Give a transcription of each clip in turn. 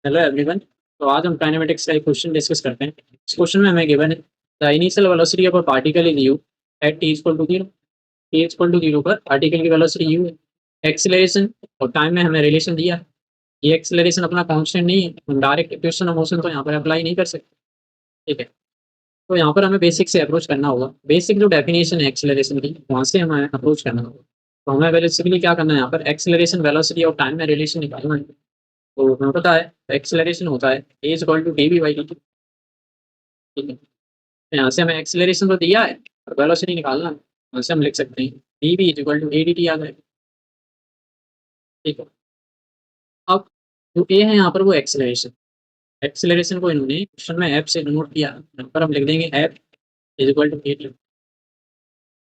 Hello everyone. तो आज हम काइनेमेटिक्स का एक क्वेश्चन डिस्कस करते हैं। इस क्वेश्चन में हमें गिवन है the initial velocity of a particle is U at T equal to zero. T equal to zero पर पार्टिकल की वेलोसिटी यू है। एक्सीलरेशन और टाइम में हमें रिलेशन दिया है। ये एक्सीलरेशन अपना कांस्टेंट नहीं है, हम डायरेक्ट इक्वेशन ऑफ मोशन तो यहाँ पर अप्लाई नहीं कर सकते। ठीक है, तो यहाँ पर हमें बेसिक से अप्रोच करना होगा। बेसिक जो डेफिनेशन है एक्सीलरेशन की, वहाँ से हमें अप्रोच करना होगा। तो हमें बेसिकली क्या करना है, यहाँ पर एक्सीलरेशन वेलोसिटी और टाइम में रिलेशन निकालना है। तो हमें पता है एक्सेलरेशन होता है a is equal to d v by d t. ठीक है, तो यहाँ से हमें एक्सेलरेशन तो दिया है और वेलोसिटी निकालना है। यहाँ से हम लिख सकते हैं d v is equal to a d t आ जाएगा। ठीक है, अब जो ए है यहाँ पर वो एक्सेलरेशन। एक्सेलरेशन को इन्होंने क्वेश्चन में एफ से डिनोट किया, यहाँ पर हम लिख देंगे F is equal to A T.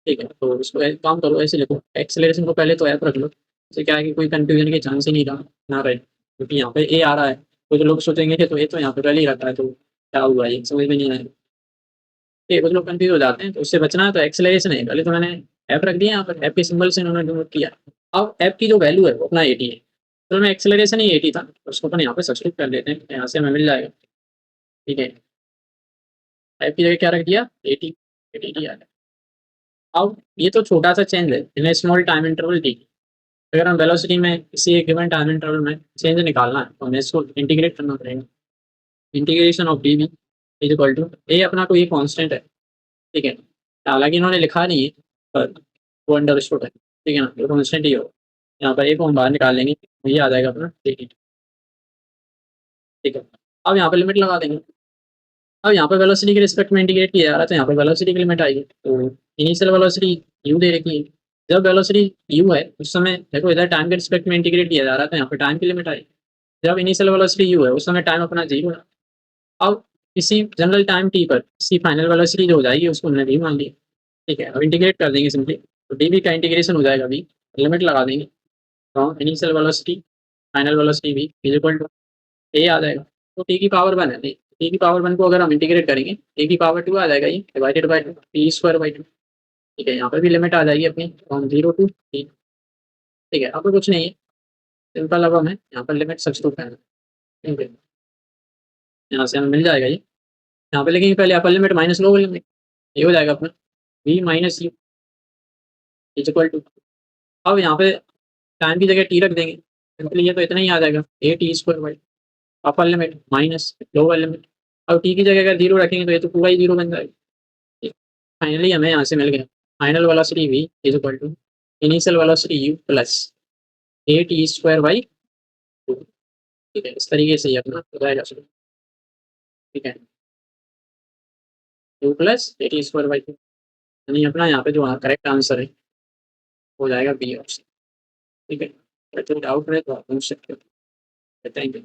ठीक है, तो इसको काम करो ऐसे लिखो, एक्सेलरेशन को पहले तो एफ रख लो। इससे क्या है कि कोई कंफ्यूजन के चांस ही नहीं रहा ना रहे, क्योंकि यहाँ पे ए आ रहा है। कुछ लोग सोचेंगे कि तो ए तो यहाँ पे पहले ही रखा है, तो क्या हुआ, ये समझ में नहीं आएगा। ये कुछ लोग कंफ्यूज हो जाते हैं, तो उससे बचना है तो एक्सेलरेशन है। पहले तो मैंने एफ रख दिया, यहाँ पर एफ के सिंबल से इन्होंने डिनोट किया। अब एफ की जो वैल्यू है वो अपना 80 है, तो मैं एक्सेलरेशन ही 80 था, तो उसको अपन यहाँ पे सब्सटीट्यूट कर लेते हैं, यहाँ से हमें मिल जाएगा। ठीक है, एफ की जगह क्या रख दिया, 80। 80 आ गया। अब ये तो छोटा सा चेंज है in small time interval t. अगर हम वेलोसिटी में किसी एक गिवन टाइम इंटरवल में चेंज निकालना है तो हमें इसको इंटीग्रेट करना पड़ेगा। Integration of d v is equal to a, अपना कोई कांस्टेंट है। ठीक है, हालांकि इन्होंने लिखा नहीं है, पर वो अंडरस्टूड है। ठीक है ना, तो कांस्टेंट ही हो। यहाँ पर एक को हम बाहर निकाल लेंगे तो ये आ जाएगा अपना डी। ठीक है, अब यहाँ पे लिमिट लगा देंगे। अब यहाँ पे वेलोसिटी के रिस्पेक्ट में इंटीग्रेट किया जा रहा है, तो यहाँ पे वेलोसिटी की लिमिट आएगी। तो इनिशियल वेलोसिटी यू दे रखी है। जब वेलोसिटी यू है उस समय देखो, इधर टाइम के रिस्पेक्ट में इंटीग्रेट किया जा रहा है, तो यहाँ पे टाइम की लिमिट आएगी। जब इनिशियल वेलोसिटी यू है उस समय टाइम अपना जीरो है। अब किसी जनरल टाइम टी पर इसकी फाइनल वेलोसिटी जो हो जाएगी उसको हमने वी मान लिया। ठीक है, अब इंटीग्रेट कर देंगे सिंपली, तो डी वी का इंटीग्रेशन हो जाएगा वी। लिमिट लगा देंगे from initial velocity final velocity we is equal to a आ जाएगा। तो टी की पावर वन है, नहीं टी की पावर वन को अगर हम इंटीग्रेट करेंगे ए की पावर टू आ जाएगा, ये divided by two T square by two. ठीक है, यहाँ पर भी लिमिट आ जाएगी अपनी फ्रॉम जीरो टू टी। ठीक है, अब तो कुछ नहीं है, सिंपल। अब हमें यहाँ पर लिमिट सब्स्टिट्यूट करना है। ठीक है, यहाँ से हमें मिल जाएगा ये। यहाँ पे लेकिन पहले upper limit minus lower limit, ये हो जाएगा अपना V minus U is equal to. अब यहाँ पे टाइम की जगह टी रख देंगे, सिंपली ये तो इतना ही आ जाएगा ए T square by upper limit minus lower limit. अब टी की जगह अगर जीरो रखेंगे तो ये तो पूरा ही जीरो बन जाएगा। फाइनली हमें यहाँ से मिल गया final velocity we is equal to initial velocity U plus A T square by two. ठीक है, इस तरीके से ये अपना बताया जा सकता है। ठीक है, two plus A T square by to, यानी अपना यहाँ पे जो करेक्ट आंसर है हो जाएगा बी ऑप्शन। ठीक है, तो डाउट रहे तो आप पूछ सकते हो। Thank you.